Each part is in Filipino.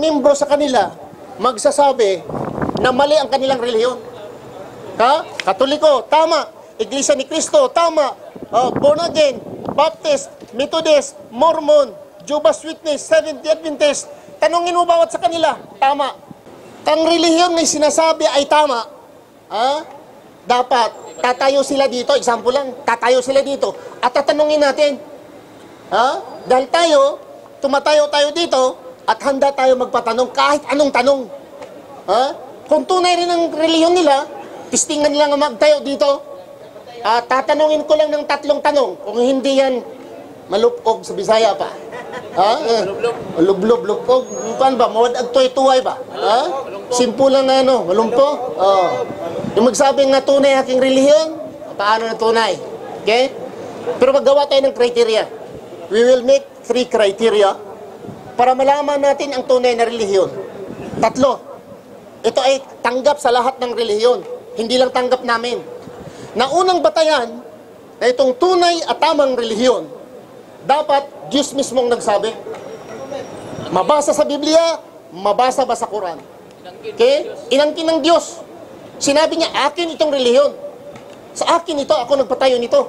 membro sa kanila magsasabi na mali ang kanilang relihiyon. Ha? Katoliko, tama. Iglesia ni Cristo, tama. Born again, Baptist, Methodist, Mormon, Jehovah's Witness, Seventh-day Adventist. Tanungin mo bawat sa kanila, tama. Ang relihiyon na sinasabi ay tama. Dapat tatayo sila dito, example lang, tatayo sila dito at tatanungin natin. Dahil tumatayo tayo dito at handa tayo magpatanong kahit anong tanong. Kung tunay rin ang relihiyon nila, tistingan nila magtayo dito. Tatanungin ko lang ng 3 tanong. Kung hindi yan, malupog sa Bisaya pa. Lublob-lupog. Paano ba? Mawad agtoy-tuway ba? Simple lang malumpo. Yung magsabing na tunay aking relihiyon, paano na tunay? Okay? Pero maggawa tayo ng criteria. We will make 3 criteria para malaman natin ang tunay na relihiyon. 3. Ito ay tanggap sa lahat ng relihiyon. Hindi lang tanggap namin. Na unang batayan na itong tunay at tamang relihiyon, dapat Diyos mismong nagsabi. Mabasa sa Biblia, mabasa ba sa Quran? Okay? Inangkin ng Diyos. Sinabi niya, akin itong relihiyon. Sa akin ito, ako nagpatayo nito.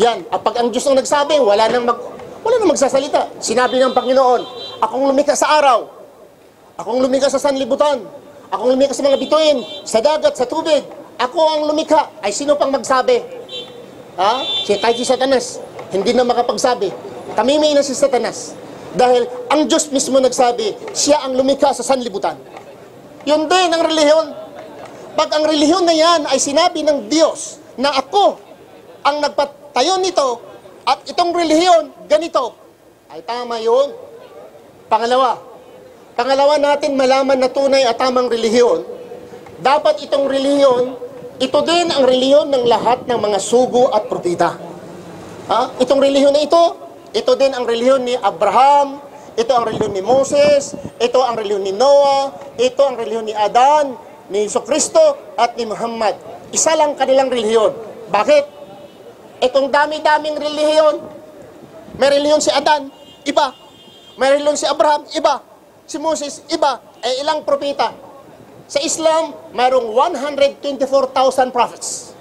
Yan. Pag ang Diyos ang nagsabi, wala nang magsasalita. Sinabi ng Panginoon, akong lumikha sa araw. Akong lumikha sa sanlibutan. Akong lumikha sa mga bituin, sa dagat, sa tubig. Ako ang lumikha. Ay sino pang magsabi? Kahit si Satanas, hindi na makapagsabi. Tamimay na si Satanas. Dahil ang Diyos mismo nagsabi, siya ang lumikha sa sanlibutan. Yun din ang relihiyon. Pag ang relihiyon na yan ay sinabi ng Diyos na ako ang nagpatayo nito at itong relihiyon, ganito, ay tama yun. Pangalawa natin malaman na tunay at tamang relihiyon, dapat itong relihiyon, ito din ang relihiyon ng lahat ng mga sugo at propeta. Itong relihiyon na ito din ang relihiyon ni Abraham, ito ang relihiyon ni Moses, ito ang relihiyon ni Noah, ito ang relihiyon ni Adan, ni Jesucristo at ni Muhammad. Isa lang kanilang relihiyon. Bakit? Itong dami-daming relihiyon, may relihiyon si Adan, iba. May relihiyon si Abraham, iba. Si Moses, iba. Ilang propeta? Sa Islam, mayroong 124,000 prophets.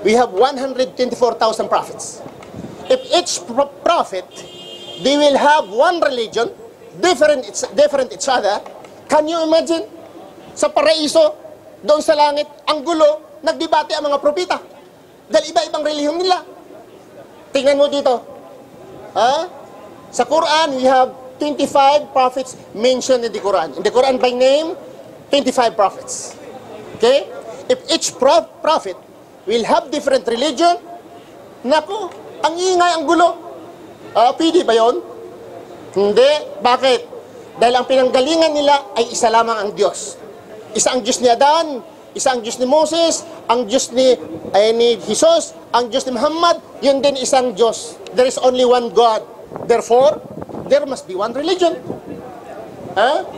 We have 124,000 prophets. If each prophet, they will have one religion, different each other. Can you imagine? Sa paraiso, doon sa langit, ang gulo, nagdebate ang mga propeta. Dahil iba-ibang relihiyon nila. Tingnan mo dito. Sa Quran, we have 25 prophets mentioned in the Quran. In the Quran by name, 25 prophets. Okay? If each prophet will have different religion, naku, ang ingay, ang gulo. Pwede ba yun? Hindi. Bakit? Dahil ang pinanggalingan nila ay isa lamang ang Diyos. Isa ang Diyos ni Adan, isa ang Diyos ni Moses, ang Diyos ni Jesus, ang Diyos ni Muhammad, yun din isang Diyos. There is only one God. Therefore, there must be one religion.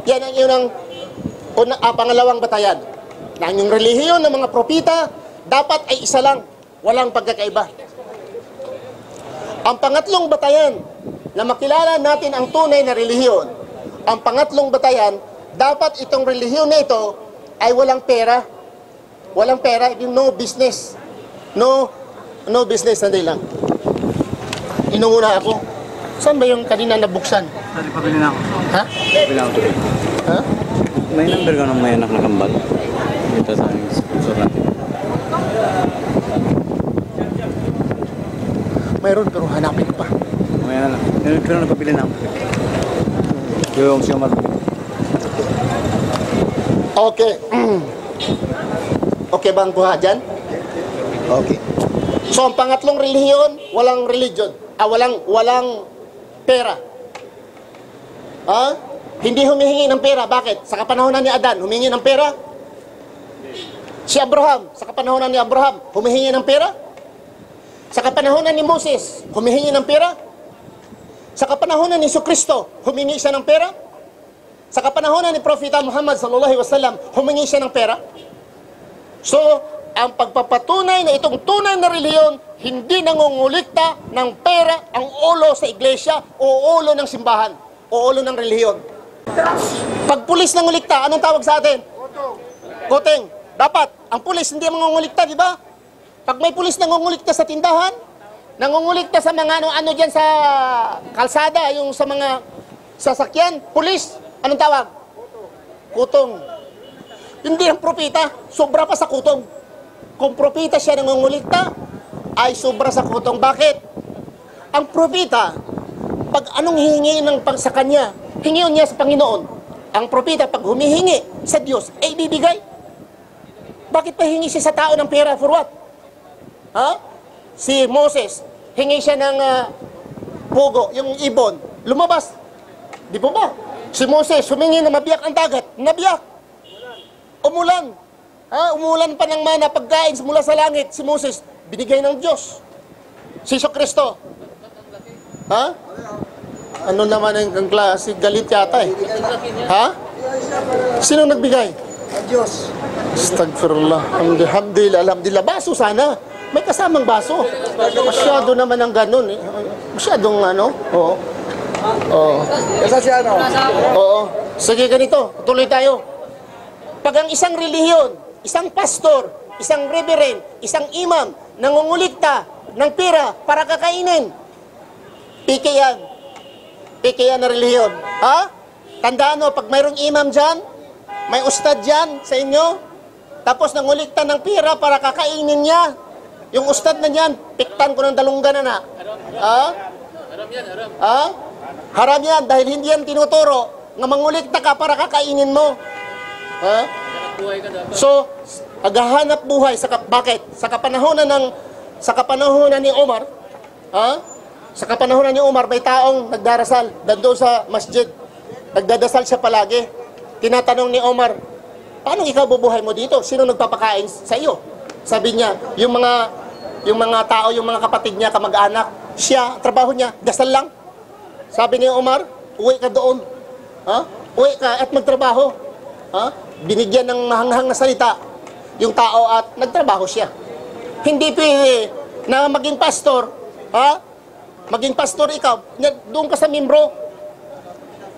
Yan ang yun ang pangalawang batayan. Na yung relihiyon ng mga propita, dapat ay isa lang, walang pagkakaiba. Ang pangatlong batayan, na makilala natin ang tunay na relihiyon, ang pangatlong batayan, dapat itong relihiyon na ito ay walang pera. Walang pera, no business. No business, sandali lang. Inunguna ako. Saan ba yung kanina nabuksan? Sorry, pabili na ako. Ha? Pabili ako. Ha? May number ka ng may anak na kambal. Dito sa aming sponsor natin. Mayroon pero hanapin ko pa. May anak. Pero napabili na ako. Yung siya marami. Okay. Okay bang kuha dyan? Okay. So, ang pangatlong relihiyon, walang religion. Walang pera. Hindi humihingi ng pera. Bakit? Sa kapanahonan ni Adan, humingi ng pera? Si Abraham, sa kapanahonan ni Abraham, humihingi ng pera? Sa kapanahonan ni Moses, humihingi ng pera? Sa kapanahonan ni Jesucristo, humingi siya ng pera? Sa kapanahonan ni Propeta Muhammad sallallahu alaihi wasallam, humingi siya ng pera? So, ang pagpapatunay na itong tunay na relihiyon, hindi nangungulikta ng pera ang ulo sa iglesia o ulo ng simbahan o ulo ng relihiyon. Pag pulis nangulikta, anong tawag sa atin? Koteng. Dapat, ang pulis hindi mangungulikta, di ba? Pag may pulis nangungulikta sa tindahan, nangungulikta sa mga ano dyan sa kalsada, yung sa mga sasakyan, pulis, anong tawag? Kutong. Hindi ang propeta, sobra pa sa kutong. Kung propeta siya nangungulikta, ay sobra sa kutong. Bakit? Ang propeta, pag anong hihingi ng sa kanya, hingiyon niya sa Panginoon. Ang propeta, pag humihingi sa Diyos, ay bibigay. Bakit pa hingi siya sa tao ng pera? For what? Ha? Si Moses, hingi siya ng pugo, yung ibon, lumabas. Di po ba? Si Moses, humingi na mabiyak ang dagat, nabiyak. Umulan. Ha? Umulan pa ng mana, pagkain mula sa langit. Si Moses, binigay ng Diyos. Si Kristo. Ha? Ano naman ang klase? Galit yata eh. Ha? Sino nagbigay? Ang Diyos. Astagfirullah. Alhamdulillah, alhamdulillah. Baso sana. May kasamang baso. Masyado naman ang ganun eh. Masyadong ano. Oo. Oo. Kasi si ano? Oo. Sige, ganito. Tuloy tayo. Pag ang isang relihiyon, isang pastor, isang reverend, isang imam, nangungulikta ng pera para kakainin, pike yan. Pike yan na relihiyon. Ha? Tandaan mo, pag mayroong imam dyan, may ustad dyan sa inyo, tapos nangulikta ng pera para kakainin niya, yung ustad na yan, piktan ko ng dalunggan na. Ha? Haram yan, haram. Ha? Haram yan, dahil hindi yan tinuturo nga mangulikta ka para kakainin mo. Ha? So, aghahanap buhay sa bakit? Sa kapanahonan ni Omar, ha? Sa kapanahonan ni Omar, may taong nagdarasal doon sa masjid. Nagdadasal siya palagi. Tinatanong ni Omar, paano ikaw bubuhay mo dito? Sino nagpapakain sa iyo? Sabi niya, yung mga tao, yung mga kapatid niya, kamag-anak, siya, trabaho niya, dasal lang. Sabi ni Omar, uwi ka doon. Ha? Uwi ka at magtrabaho. Ha? Binigyan ng mahanghang na salita yung tao at nagtrabaho siya. Hindi pwede na maging pastor, ha? Maging pastor ikaw, doon ka sa membro.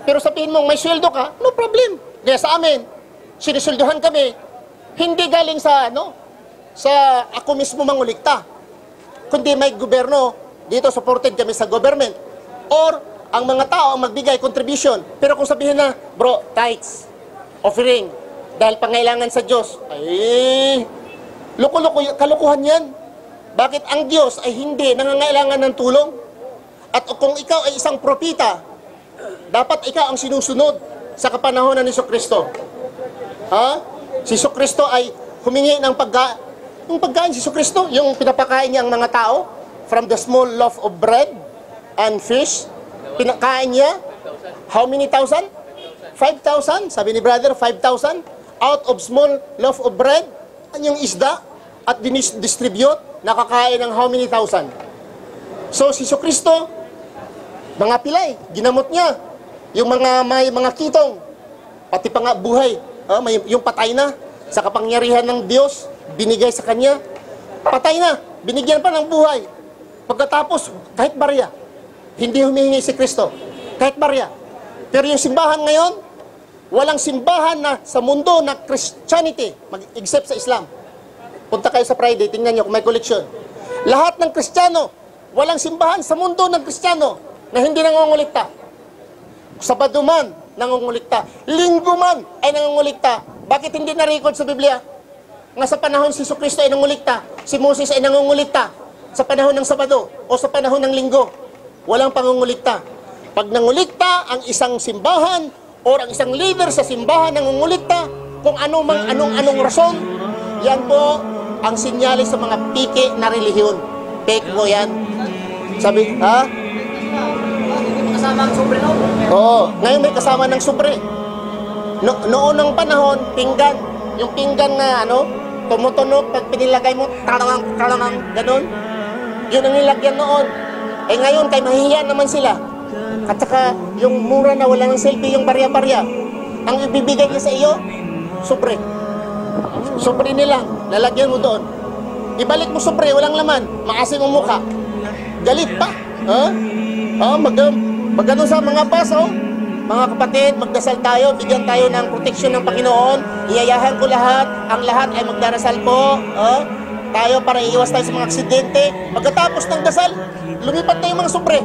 Pero sabihin mo, may sweldo ka, no problem. Kaya sa amin, sinisulduhan kami, hindi galing sa, sa ako mismo mangulikta. Kundi may gobyerno, dito supported kami sa government. Or, ang mga tao ang magbigay contribution. Pero kung sabihin na, bro, tithes, offering, dahil pangailangan sa Diyos, ay, loko-loko, kalukuhan yan. Bakit ang Diyos ay hindi nangangailangan ng tulong? At kung ikaw ay isang propita, dapat ikaw ang sinusunod sa kapanahonan ni Kristo. Ha? Si Kristo ay humingi ng yung pagkain si Kristo, yung pinapakain niya ang mga tao from the small loaf of bread and fish. Pinakain niya, how many thousand? 5,000, sabi ni brother, 5,000 out of small loaf of bread, yung isda, at distribute, nakakain ng how many thousand. So, si Kristo, mga pilay, ginamot niya. Yung may mga kitong, pati pa nga buhay, yung patay na, sa kapangyarihan ng Diyos, binigay sa kanya, patay na, binigyan pa ng buhay. Pagkatapos, kahit barya, hindi humihingi si Kristo, kahit barya. Pero yung simbahan ngayon, walang simbahan na sa mundo na Christianity, except sa Islam. Punta kayo sa Friday, tingnan nyo kung may collection. Lahat ng Kristiyano, walang simbahan sa mundo ng Kristiyano na hindi nangungulikta. Sabado man, nangungulikta. Linggo man, ay nangungulikta. Bakit hindi na-record sa Biblia? Nga sa panahon si Kristo ay nangungulikta, si Moses ay nangungulikta sa panahon ng Sabado o sa panahon ng Linggo. Walang pangungulikta. Pag nangulikta ang isang simbahan o ang isang leader sa simbahan nangungulikta, kung anong rason, yan po ang sinyalis sa mga pike na relihiyon. Fake po yan. Sabi, ha? Kasama ang sobre, no? Oo, ngayon may kasama ng sobre. Noon ng panahon, pinggan. Yung pinggan na tumutunog, pag pinilagay mo, talangang, ganun. Yun ang nilagyan noon. Eh ngayon, kay mahihiyan naman sila. At saka, yung mura na wala ng selfie, yung barya-barya. Ang ibibigay niya sa iyo, sobre. Sobre nilang, lalagyan mo doon. Ibalik mo sobre, walang laman. Maasim ang mukha. Galit pa. Ha? Magano sa mga bus, Mga kapatid, magdasal tayo, bigyan tayo ng proteksyon ng Panginoon. Iayahan ko lahat, ang lahat ay magdarasal po. Tayo para iiwas tayo sa mga aksidente. Pagkatapos ng dasal, lumipat na yung mga sobre.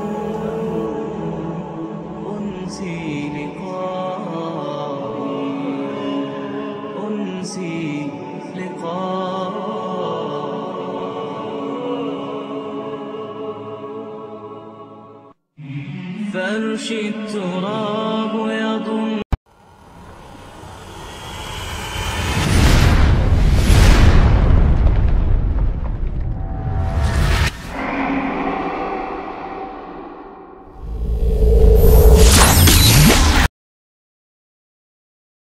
فرش التراب يضوء